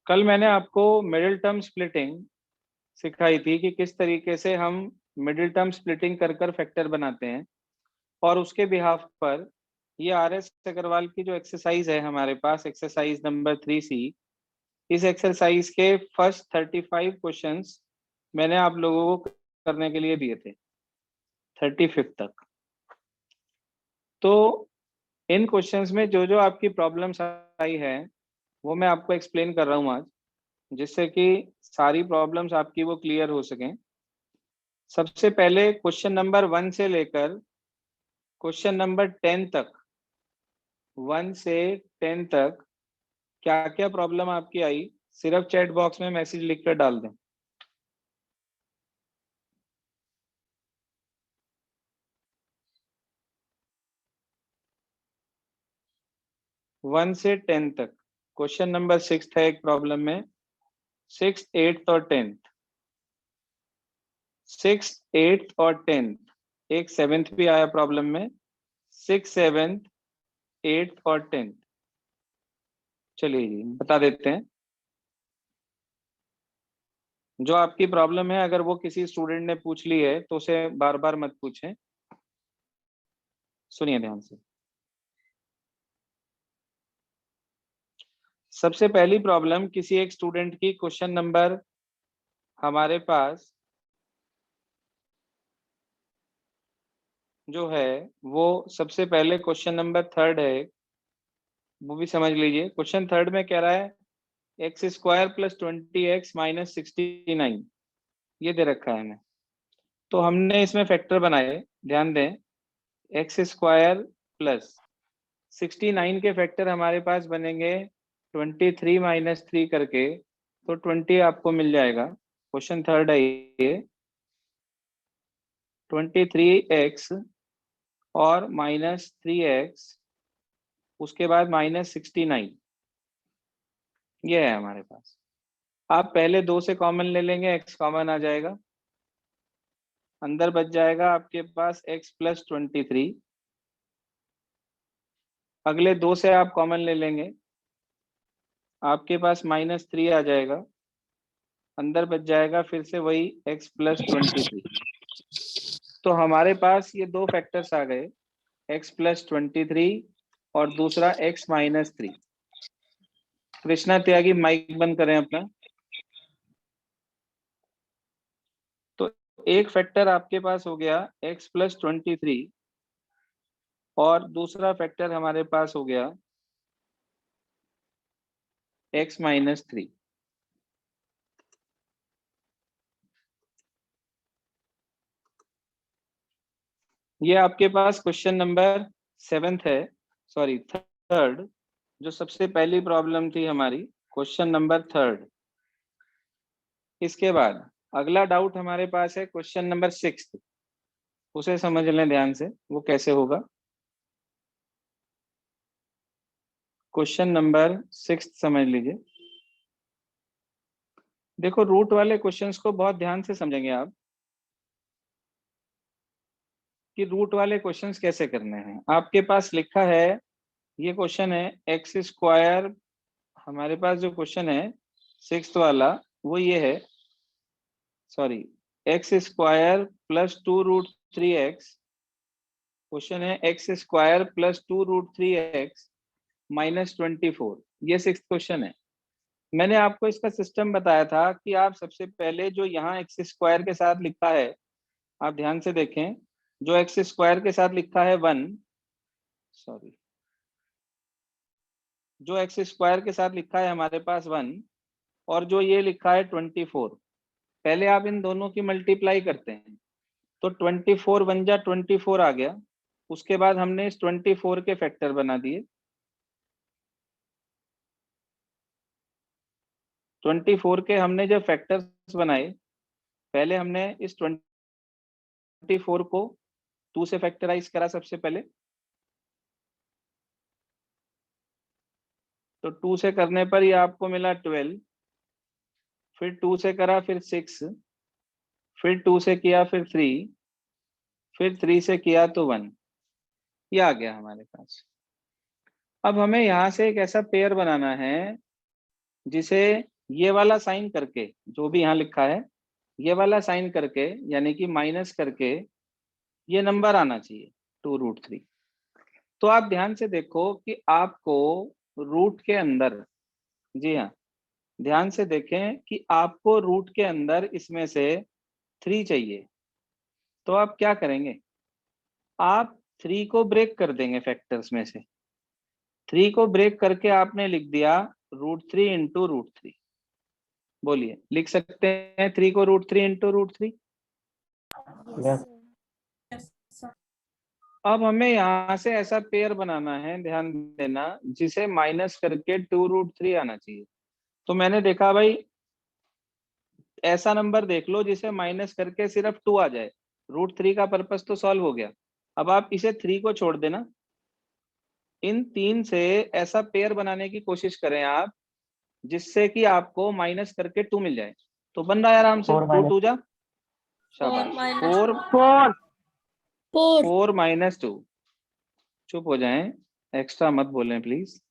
कल मैंने आपको मिडिल टर्म स्प्लिटिंग सिखाई थी कि किस तरीके से हम मिडिल टर्म स्प्लिटिंग कर कर फैक्टर बनाते हैं, और उसके बिहाफ पर ये RS अग्रवाल की जो एक्सरसाइज है हमारे पास, एक्सरसाइज नंबर 3C। इस एक्सरसाइज के फर्स्ट 35 क्वेश्चंस मैंने आप लोगों को करने के लिए दिए थे 35 तक। तो इन क्वेश्चंस में जो जो आपकी प्रॉब्लम्स आई है वो मैं आपको एक्सप्लेन कर रहा हूँ आज, जिससे कि सारी प्रॉब्लम्स आपकी वो क्लियर हो सकें। सबसे पहले क्वेश्चन नंबर 1 से लेकर क्वेश्चन नंबर 10 तक, 1 से 10 तक क्या क्या प्रॉब्लम आपकी आई, सिर्फ चैट बॉक्स में मैसेज लिखकर डाल दें। वन से 10 तक क्वेश्चन नंबर 6 है एक प्रॉब्लम में, 6th 8th और 10th, 6th 8th और 10th, एक 7th भी आया प्रॉब्लम में, 6th 7th 8th और 10th। चलिए जी बता देते हैं। जो आपकी प्रॉब्लम है अगर वो किसी स्टूडेंट ने पूछ ली है तो उसे बार बार मत पूछें, सुनिए ध्यान से। सबसे पहली प्रॉब्लम किसी एक स्टूडेंट की, क्वेश्चन नंबर हमारे पास जो है वो सबसे पहले क्वेश्चन नंबर 3rd है, वो भी समझ लीजिए। क्वेश्चन 3rd में कह रहा है x² + 20x - 69, ये दे रखा है हमें। तो हमने इसमें फैक्टर बनाए, ध्यान दें। x² + 69 के फैक्टर हमारे पास बनेंगे 23 - 3 करके, तो 20 आपको मिल जाएगा। क्वेश्चन 3rd है ये, 23x और -3x, उसके बाद -69, ये है हमारे पास। आप पहले 2 से कॉमन ले लेंगे, x कॉमन आ जाएगा, अंदर बच जाएगा आपके पास x + 23। अगले 2 से आप कॉमन ले लेंगे, आपके पास -3 आ जाएगा, अंदर बच जाएगा फिर से वही x + 23। तो हमारे पास ये 2 फैक्टर्स आ गए, x + 23 और दूसरा x - 3। कृष्णा त्यागी माइक बंद करें अपना। तो एक फैक्टर आपके पास हो गया x + 23 और दूसरा फैक्टर हमारे पास हो गया x - 3। ये आपके पास क्वेश्चन नंबर 7th है, सॉरी 3rd, जो सबसे पहली प्रॉब्लम थी हमारी, क्वेश्चन नंबर 3rd। इसके बाद अगला डाउट हमारे पास है क्वेश्चन नंबर 6th, उसे समझ लें ध्यान से वो कैसे होगा। क्वेश्चन नंबर 6th समझ लीजिए। देखो रूट वाले क्वेश्चंस को बहुत ध्यान से समझेंगे आप कि रूट वाले क्वेश्चंस कैसे करने हैं। आपके पास लिखा है, ये क्वेश्चन है x², हमारे पास जो क्वेश्चन है 6th वाला वो ये है, सॉरी, x² + 2√3x, क्वेश्चन है x² + 2√3x - 24, ये 6th क्वेश्चन है। मैंने आपको इसका सिस्टम बताया था कि आप सबसे पहले जो यहाँ x² के साथ लिखा है, आप ध्यान से देखें, जो x² के साथ लिखा है 1, सॉरी, जो x² के साथ लिखा है हमारे पास 1 और जो ये लिखा है 24, पहले आप इन दोनों की मल्टीप्लाई करते हैं तो 24 1 जा 24 आ गया। उसके बाद हमने इस 24 के फैक्टर बना दिए, 24 के हमने जब फैक्टर्स बनाए, पहले हमने इस 24 को 2 से फैक्टराइज करा सबसे पहले, तो 2 से करने पर ये आपको मिला 12, फिर 2 से करा फिर 6, फिर 2 से किया फिर 3, फिर 3 से किया तो 1, ये आ गया हमारे पास। अब हमें यहाँ से एक ऐसा पेयर बनाना है जिसे ये वाला साइन करके, जो भी यहाँ लिखा है ये वाला साइन करके, यानी कि माइनस करके ये नंबर आना चाहिए 2√3। तो आप ध्यान से देखो कि आपको रूट के अंदर, जी हाँ, ध्यान से देखें कि आपको रूट के अंदर इसमें से 3 चाहिए। तो आप क्या करेंगे, आप 3 को ब्रेक कर देंगे फैक्टर्स में से। 3 को ब्रेक करके आपने लिख दिया √3 इंटू √3। बोलिए, लिख सकते हैं 3 को √3 इंटू √3? Yes. अब हमें यहाँ से ऐसा पेयर बनाना है, ध्यान देना, जिसे माइनस करके 2√3 आना चाहिए। तो मैंने देखा भाई, ऐसा नंबर देख लो जिसे माइनस करके सिर्फ 2 आ जाए, √3 का पर्पस तो सॉल्व हो गया। अब आप इसे 3 को छोड़ देना, इन 3 से ऐसा पेयर बनाने की कोशिश करें आप जिससे कि आपको माइनस करके 2 मिल जाए। तो बन रहा है आराम से, 2 2 जा, शाबाश, 4 4 माइनस 2। चुप हो जाएं, एक्स्ट्रा मत बोलें प्लीज।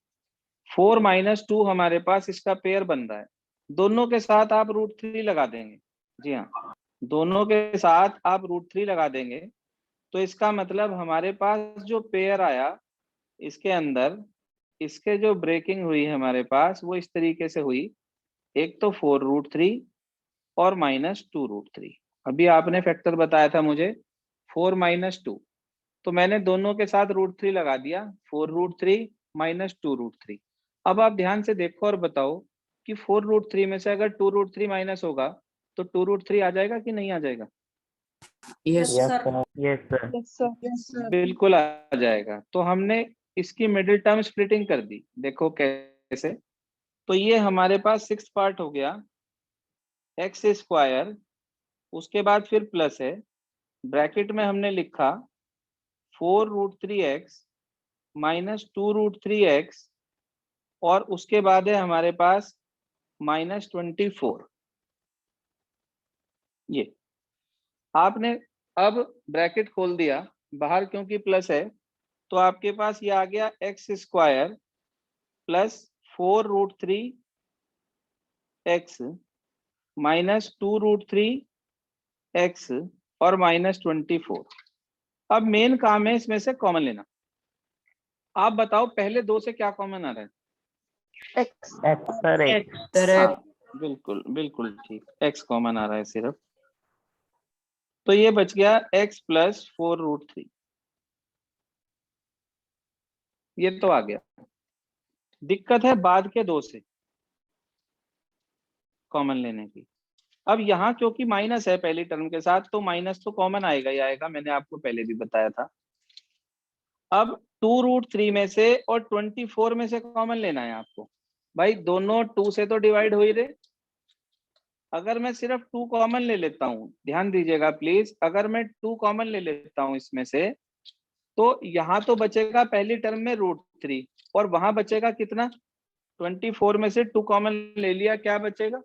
4 माइनस 2 हमारे पास इसका पेयर बन रहा है। दोनों के साथ आप √3 लगा देंगे। जी हाँ, दोनों के साथ आप √3 लगा देंगे। तो इसका मतलब हमारे पास जो पेयर आया इसके अंदर, इसके जो ब्रेकिंग हुई हमारे पास वो इस तरीके से हुई, एक तो 4√3 और माइनस 2√3। अभी आपने फैक्टर बताया था मुझे 4 माइनस 2, तो मैंने दोनों के साथ √3 लगा दिया, 4√3 माइनस 2√3। अब आप ध्यान से देखो और बताओ कि 4√3 में से अगर 2√3 माइनस होगा तो 2√3 आ जाएगा कि नहीं आ जाएगा? Yes, Yes, sir. sir. Yes, sir. Yes, sir. Yes, sir. बिल्कुल आ जाएगा। तो हमने इसकी मिडिल टर्म स्प्लिटिंग कर दी, देखो कैसे। तो ये हमारे पास 6th पार्ट हो गया, एक्स स्क्वायर, उसके बाद फिर प्लस है, ब्रैकेट में हमने लिखा 4√3x माइनस 2√3x, और उसके बाद है हमारे पास -24। ये आपने अब ब्रैकेट खोल दिया बाहर, क्योंकि प्लस है, तो आपके पास ये आ गया x square plus 4√3x minus 2√3x और -24। अब मेन काम है इसमें से कॉमन लेना। आप बताओ पहले दो से क्या कॉमन आ रहा है? X. X, sir. X. हाँ, बिल्कुल बिल्कुल ठीक, x कॉमन आ रहा है सिर्फ। तो ये बच गया x प्लस 4√3, ये तो आ गया। दिक्कत है बाद के दो से कॉमन लेने की। अब यहाँ क्योंकि माइनस है पहली टर्म के साथ, तो माइनस तो कॉमन आएगा ही आएगा, मैंने आपको पहले भी बताया था। अब 2√3 में से और 24 में से कॉमन लेना है आपको। भाई दोनों 2 से तो डिवाइड हो ही रहे। अगर मैं सिर्फ 2 कॉमन ले लेता हूँ, ध्यान दीजिएगा प्लीज, अगर मैं 2 कॉमन ले लेता हूँ इसमें से, तो यहाँ तो बचेगा पहली टर्म में √3, और वहां बचेगा कितना? 24 में से 2 कॉमन ले लिया, क्या बचेगा?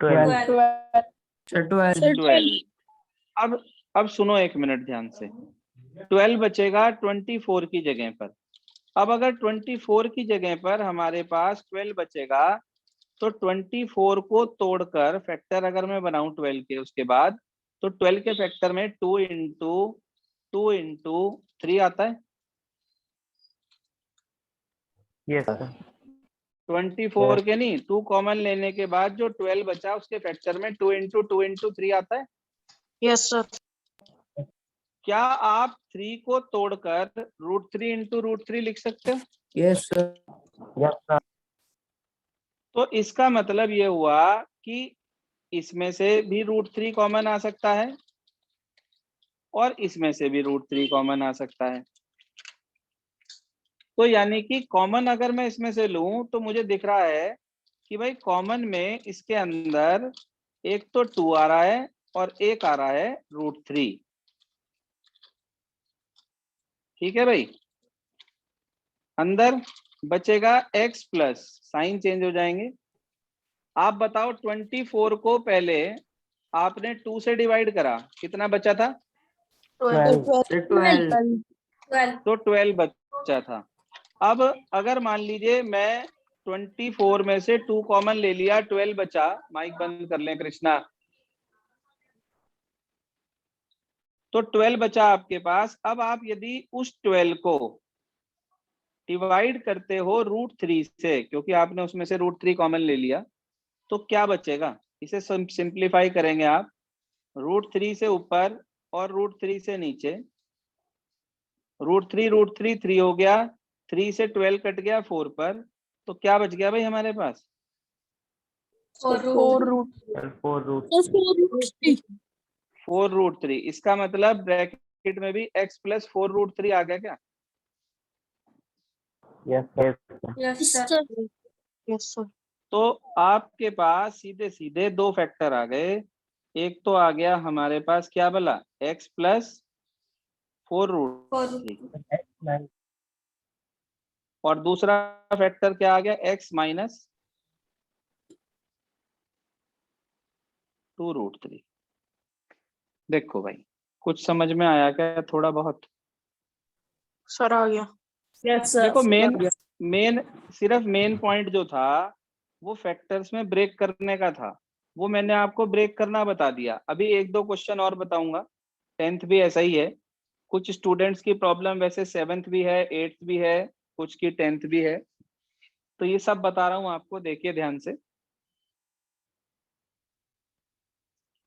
12. 12। अब सुनो एक मिनट ध्यान से, 12 बचेगा 24 की जगह पर। अब अगर 24 की जगह पर हमारे पास 12 बचेगा, तो 24 को तोड़कर फैक्टर अगर मैं बनाऊं 12 के उसके बाद, तो 12 के फैक्टर में 2 इंटू 3 आता है। Yes, sir. 24 के नहीं, 2 कॉमन लेने के बाद जो 12 बचा उसके फैक्टर में 2 इंटू 3 आता है। Yes, sir. क्या आप 3 को तोड़कर √3 इंटू √3 लिख सकते हो? Yes, sir. Yes, sir. तो इसका मतलब ये हुआ कि इसमें से भी √3 कॉमन आ सकता है और इसमें से भी √3 कॉमन आ सकता है। तो यानी कि कॉमन अगर मैं इसमें से लूं तो मुझे दिख रहा है कि भाई कॉमन में इसके अंदर एक तो 2 आ रहा है और एक आ रहा है √3। ठीक है भाई, अंदर बचेगा x प्लस, साइन चेंज हो जाएंगे। आप बताओ 24 को पहले आपने 2 से डिवाइड करा, कितना बचा था? 12. तो 12 बचा था। अब अगर मान लीजिए मैं 24 में से 2 कॉमन ले लिया, 12 बचा। माइक बंद कर लें कृष्णा। तो 12 बचा आपके पास। अब आप यदि उस 12 को डिवाइड करते हो √3 से, क्योंकि आपने उसमें से √3 कॉमन ले लिया, तो क्या बचेगा? इसे सिंप्लीफाई करेंगे आप। √3 से ऊपर और √3 से नीचे। √3 3 हो गया, 3 से 12 कट गया 4 पर, तो क्या बच गया भाई हमारे पास? 4√3। इसका मतलब ब्रैकेट में भी x + 4√3 आ गया क्या? Yes sir. Yes, sir. तो आपके पास सीधे सीधे 2 फैक्टर आ गए। एक तो आ गया हमारे पास क्या बोला, x + 4√3, और दूसरा फैक्टर क्या आ गया, x - 2√3। देखो भाई, कुछ समझ में आया क्या थोड़ा बहुत? Sir, आ गया. देखो, सिर्फ मेन पॉइंट जो था वो फैक्टर्स में ब्रेक करने का था, वो मैंने आपको ब्रेक करना बता दिया। अभी 1-2 क्वेश्चन और बताऊंगा। 10th भी ऐसा ही है। कुछ स्टूडेंट्स की प्रॉब्लम वैसे 7th भी है, 8th भी है, कुछ की 10th भी है। तो ये सब बता रहा हूं आपको, देखिए ध्यान से।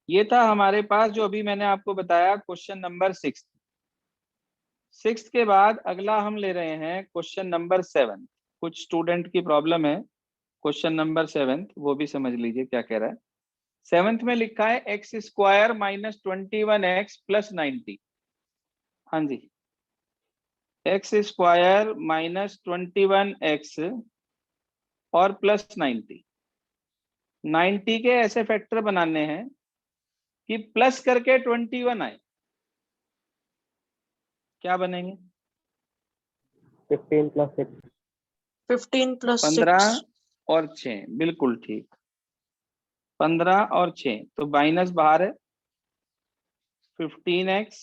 ये था हमारे पास जो अभी मैंने आपको बताया, क्वेश्चन नंबर 6 के बाद अगला हम ले रहे हैं क्वेश्चन नंबर 7। कुछ स्टूडेंट की प्रॉब्लम है क्वेश्चन नंबर 7, वो भी समझ लीजिए क्या कह रहा है। 7th में लिखा है x² - 21x + 90। हाँ जी, x² - 21x और +90। 90 के ऐसे फैक्टर बनाने हैं कि प्लस करके 21 आए। क्या बनेंगे? 15 + 6। 15 + 15 6. और 6, बिल्कुल ठीक। 15 और 6, तो माइनस बाहर है। 15x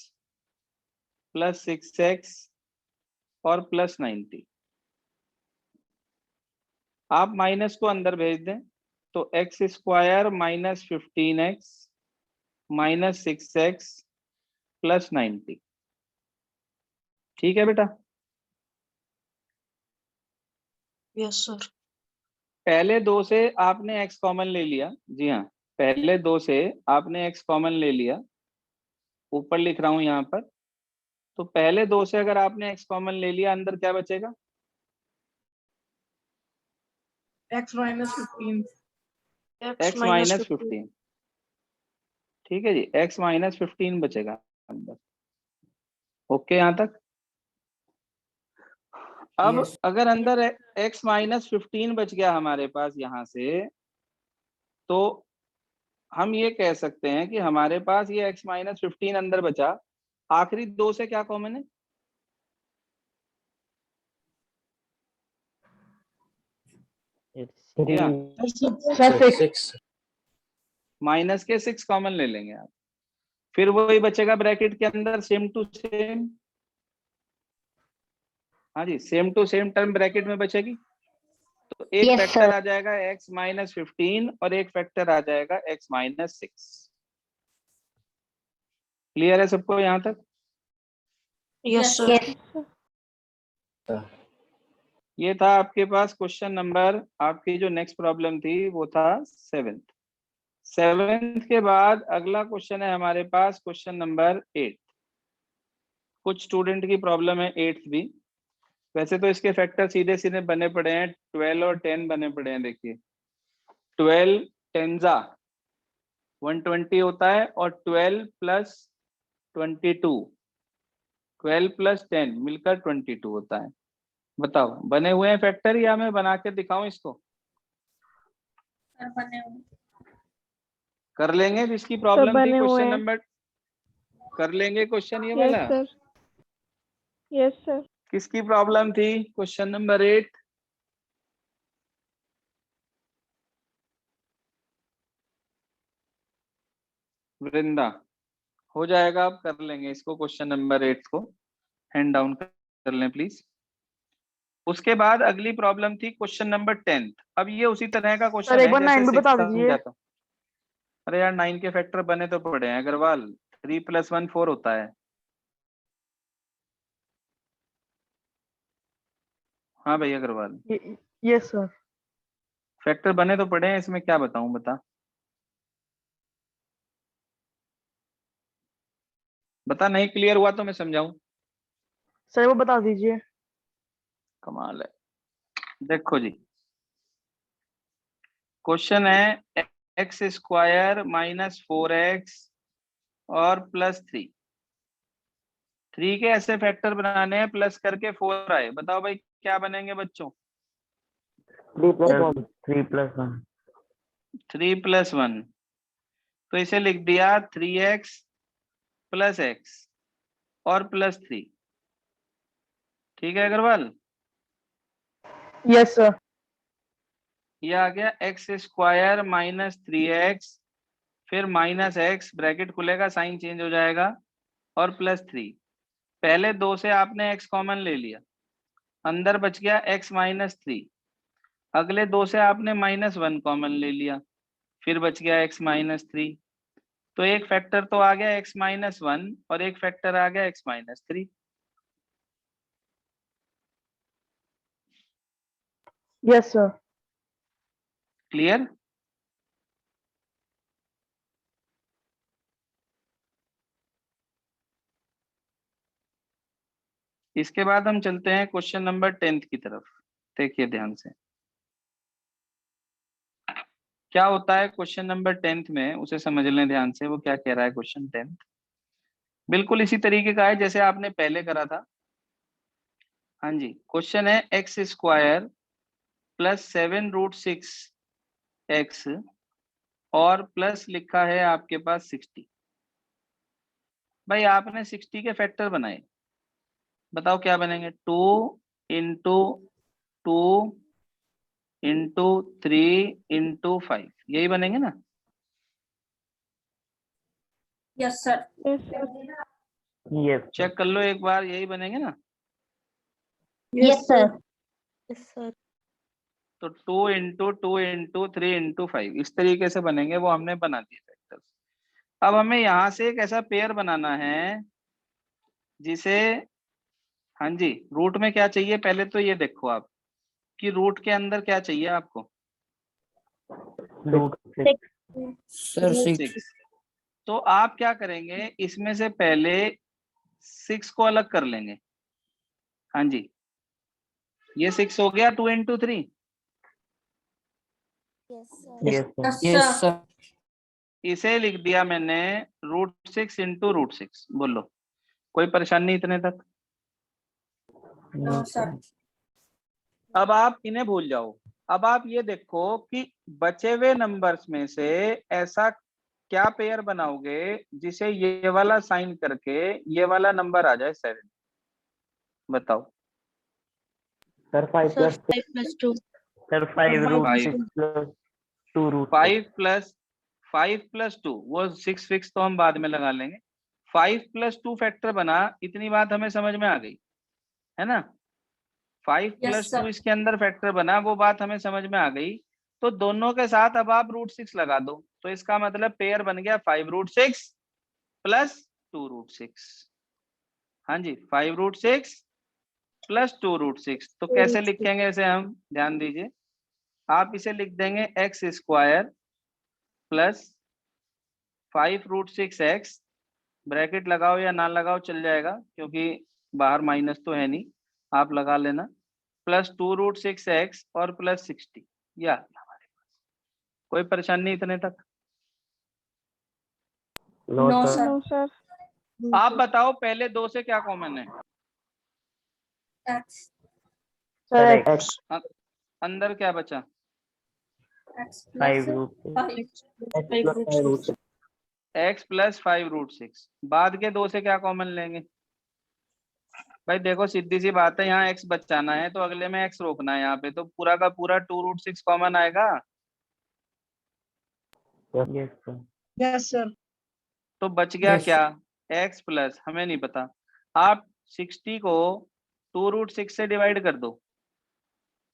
+ 6x और +90। आप माइनस को अंदर भेज दें, तो x² - 15x - 6x + 90। ठीक है बेटा? Yes, sir. पहले 2 से आपने x कॉमन ले लिया। जी हाँ, पहले 2 से आपने x कॉमन ले लिया। ऊपर लिख रहा हूं यहाँ पर। तो पहले 2 से अगर आपने x कॉमन ले लिया, अंदर क्या बचेगा? X - 15. x - 15। ठीक है जी, x - 15 बचेगा अंदर। ओके यहाँ तक? अब Yes. अगर अंदर x - 15 बच गया हमारे पास यहाँ से, तो हम ये कह सकते हैं कि हमारे पास ये x - 15 अंदर बचा। आखिरी 2 से क्या कॉमन है? जी हाँ, माइनस के 6 कॉमन ले लेंगे आप। फिर वही बचेगा ब्रैकेट के अंदर, सेम टू सेम। हाँ जी, same to same term bracket में बचेगी। तो एक Yes, फैक्टर sir. आ जाएगा x - 15 और एक फैक्टर आ जाएगा x - 6। क्लियर है सबको यहाँ तक? Yes, sir. Yes. ये था आपके पास क्वेश्चन नंबर। आपकी जो नेक्स्ट प्रॉब्लम थी वो था 7th के बाद अगला क्वेश्चन है हमारे पास क्वेश्चन नंबर 8। कुछ स्टूडेंट की प्रॉब्लम है 8th भी। वैसे तो इसके फैक्टर सीधे सीधे बने पड़े हैं, 12 और 10 बने पड़े हैं। देखिए, 12 10 120 होता है, और 12 + 22, 12 + 10 मिलकर 22 होता है। बताओ, बने हुए हैं फैक्टर या मैं बना के दिखाऊं इसको? कर लेंगे जिसकी प्रॉब्लम थी क्वेश्चन नंबर। कर लेंगे क्वेश्चन ये वाला। Yes sir. किसकी प्रॉब्लम थी क्वेश्चन नंबर 8? वृंदा। हो जाएगा, आप कर लेंगे इसको, क्वेश्चन नंबर 8 को हैंड डाउन कर लें प्लीज। उसके बाद अगली प्रॉब्लम थी क्वेश्चन नंबर 10। अब ये उसी तरह का सर क्वेश्चन एक है बार जैसे 9 भी 6 बता दीजिए। समझाता हूँ। अरे यार 9 के फैक्टर बने तो पड़े हैं अग्रवाल। 3 + 1 4 होता है। हाँ भाई अग्रवाल, यस सर। फैक्टर बने तो पड़े हैं, इसमें क्या बताऊं बता। बता, नहीं क्लियर हुआ तो मैं समझाऊं। सर वो बता दीजिए। कमाल है। देखो जी, क्वेश्चन है x² - 4x और +3। 3 के ऐसे फैक्टर बनाने हैं प्लस करके 4 आए। बताओ भाई क्या बनेंगे बच्चों। 3 + 1। 3 + 1, तो इसे लिख दिया 3x + x और +3। ठीक है अग्रवाल। Yes sir. ये आ गया x² - 3x, फिर -x, ब्रैकेट खुलेगा, साइन चेंज हो जाएगा, और +3। पहले 2 से आपने x कॉमन ले लिया, अंदर बच गया x - 3। अगले 2 से आपने -1 कॉमन ले लिया, फिर बच गया x - 3। तो एक फैक्टर तो आ गया x - 1 और एक फैक्टर आ गया x - 3। Yes sir. क्लियर। इसके बाद हम चलते हैं क्वेश्चन नंबर 10 की तरफ। देखिए ध्यान से क्या होता है क्वेश्चन नंबर 10 में, उसे समझ लें ध्यान से। वो क्या कह रहा है क्वेश्चन 10, बिल्कुल इसी तरीके का है जैसे आपने पहले करा था। हाँ जी, क्वेश्चन है x² + 7√6x और प्लस लिखा है आपके पास 60। भाई आपने 60 के फैक्टर बनाए, बताओ क्या बनेंगे। 2 × 2 × 3 × 5, यही बनेंगे ना। Yes, sir. Yes sir. Yes check कर लो एक बार, यही बनेंगे ना। Yes, sir. Yes sir. तो 2 × 2 × 3 × 5 इस तरीके से बनेंगे, वो हमने बना दिए फैक्टर्स। अब हमें यहाँ से एक ऐसा पेयर बनाना है जिसे, हाँ जी, रूट में क्या चाहिए पहले तो ये देखो आप कि रूट के अंदर क्या चाहिए आपको। सर 6। तो आप क्या करेंगे, इसमें से पहले 6 को अलग कर लेंगे। हाँ जी, ये 6 हो गया 2 × 3। Yes sir. इसे लिख दिया मैंने √6 × √6। बोलो कोई परेशानी इतने तक। No, sir. अब आप इन्हें भूल जाओ। अब आप ये देखो कि बचे हुए नंबर्स में से ऐसा क्या पेयर बनाओगे जिसे ये वाला साइन करके ये वाला नंबर आ जाए 7। बताओ। Sir 5 Sir, + 5 + 2. सर 5√6 5 + 2√6। 5 + 2, वो 6 फिक्स तो हम बाद में लगा लेंगे। 5 + 2 फैक्टर बना, इतनी बात हमें समझ में आ गई है ना। 5 Yes, + 2 sir. इसके अंदर फैक्टर बना, वो बात हमें समझ में आ गई। तो दोनों के साथ अब आप √6 लगा दो, तो इसका मतलब पेयर बन गया 5√6 + 2√6। हाँ जी, 5√6 + 2√6। तो कैसे लिखेंगे इसे हम, ध्यान दीजिए। आप इसे लिख देंगे x² + 5√6x, ब्रैकेट लगाओ या ना लगाओ चल जाएगा क्योंकि बाहर माइनस तो है नहीं, आप लगा लेना, +2√6x और +60। या हमारे पास कोई परेशानी इतने तक। No No, sir. sir. No sir. आप बताओ पहले 2 से क्या कॉमन है। X. Sir sir X. x अंदर क्या बचा। X plus 5√6 5. x + 5√6। x + 5√6। बाद के 2 से क्या कॉमन लेंगे। भाई देखो सीधी सी बात है, यहाँ x बचाना है तो अगले में x रोकना है। यहाँ पे तो पूरा का पूरा 2√6 कॉमन आएगा। Yes sir. Yes, sir. तो बच गया क्या, x प्लस, हमें नहीं पता। आप 60 को 2√6 से डिवाइड कर दो,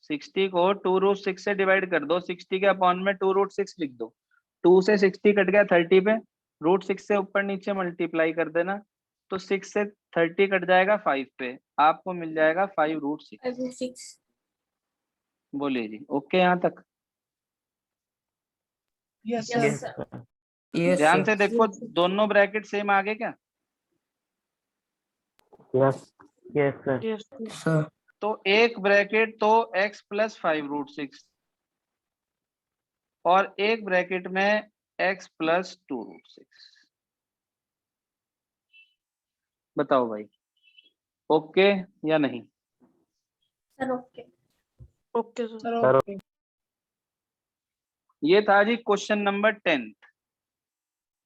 60 को 2√6 से डिवाइड कर दो, 60 के अपॉन में 2√6 लिख दो, 2 से 60 कट गया 30 पे, √6 से ऊपर नीचे मल्टीप्लाई कर देना, तो 6 से 30 कट जाएगा 5 पे, आपको मिल जाएगा 5√6। 5/6। बोलिए जी, ओके यहाँ तक? Yes, Yes, sir. sir. ध्यान से देखो, दोनों ब्रैकेट सेम आगे क्या? Yes. Yes, sir. Yes. तो एक ब्रैकेट तो x प्लस 5√6 और एक ब्रैकेट में x प्लस 2√6। बताओ भाई, ओके या नहीं? Sir, okay. Okay, sir. Sir, Sir, okay. ये था जी क्वेश्चन नंबर 10।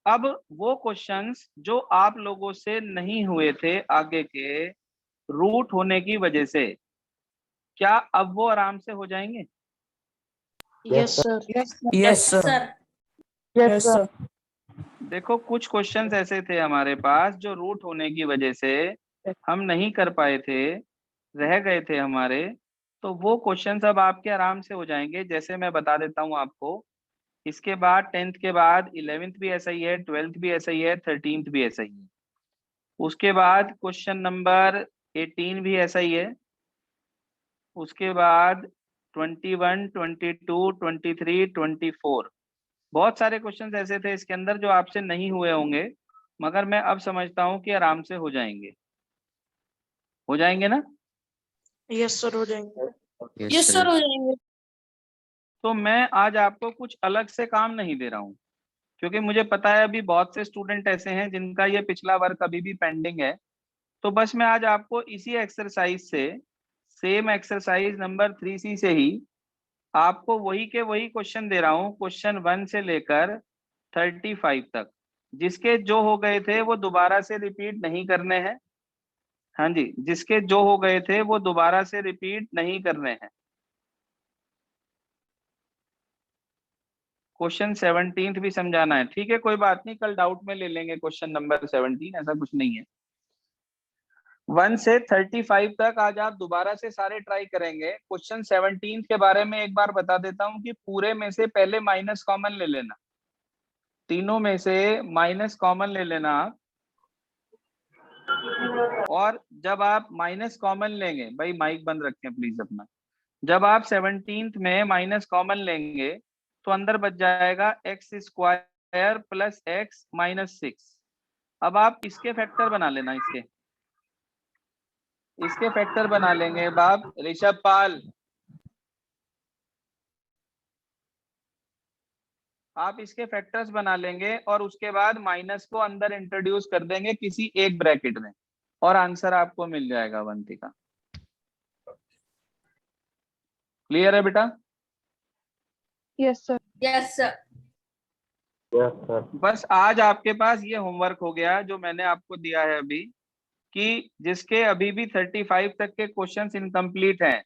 अब वो क्वेश्चंस जो आप लोगों से नहीं हुए थे आगे के रूट होने की वजह से, क्या अब वो आराम से हो जाएंगे? Yes, sir. Yes, sir. Yes, sir. Yes, Yes, sir. sir. देखो कुछ क्वेश्चंस ऐसे थे हमारे पास जो रूट होने की वजह से हम नहीं कर पाए थे, रह गए थे हमारे, तो वो क्वेश्चंस अब आपके आराम से हो जाएंगे। जैसे मैं बता देता हूँ आपको, इसके बाद 10th के बाद 11th भी ऐसा ही है, 12th भी ऐसा ही है, 13th भी ऐसा ही है। उसके बाद क्वेश्चन नंबर 18 भी ऐसा ही है। उसके बाद 21, 22, 23, 24, बहुत सारे क्वेश्चंस ऐसे थे इसके अंदर जो आपसे नहीं हुए होंगे, मगर मैं अब समझता हूँ कि आराम से हो जाएंगे। हो जाएंगे ना? Yes, sir. हो जाएंगे। Yes, sir. हो जाएंगे. तो मैं आज आपको कुछ अलग से काम नहीं दे रहा हूँ, क्योंकि मुझे पता है अभी बहुत से स्टूडेंट ऐसे हैं जिनका ये पिछला वर्क अभी भी पेंडिंग है। तो बस मैं आज आपको इसी एक्सरसाइज से, सेम एक्सरसाइज नंबर 3C से ही आपको वही के वही क्वेश्चन दे रहा हूँ, क्वेश्चन 1 से लेकर 35 तक। जिसके जो हो गए थे वो दोबारा से रिपीट नहीं करने हैं। हाँ जी, जिसके जो हो गए थे वो दोबारा से रिपीट नहीं करने हैं। क्वेश्चन 17 भी समझाना है, ठीक है? कोई बात नहीं, कल डाउट में ले लेंगे क्वेश्चन नंबर 17, ऐसा कुछ नहीं है। 1 से 35 तक आज आप दोबारा से सारे ट्राई करेंगे। क्वेश्चन 17 के बारे में एक बार बता देता हूँ कि पूरे में से पहले माइनस कॉमन ले लेना, तीनों में से माइनस कॉमन ले लेना आप। और जब आप माइनस कॉमन लेंगे, भाई माइक बंद रखें प्लीज अपना, जब आप 17th में माइनस कॉमन लेंगे तो अंदर बच जाएगा x² प्लस x माइनस 6। अब आप इसके फैक्टर बना लेना, इसके फैक्टर बना लेंगे बाप ऋषभ पाल, आप इसके फैक्टर्स बना लेंगे और उसके बाद माइनस को अंदर इंट्रोड्यूस कर देंगे किसी एक ब्रैकेट में और आंसर आपको मिल जाएगा अवंतिका। क्लियर है बेटा? Yes, sir. Yes, sir. Yes, sir. बस आज आपके पास ये होमवर्क हो गया जो मैंने आपको दिया है अभी, कि जिसके अभी भी 35 तक के क्वेश्चंस इनकम्प्लीट हैं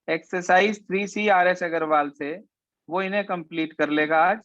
एक्सरसाइज 3C RS अग्रवाल से, वो इन्हें कंप्लीट कर लेगा आज।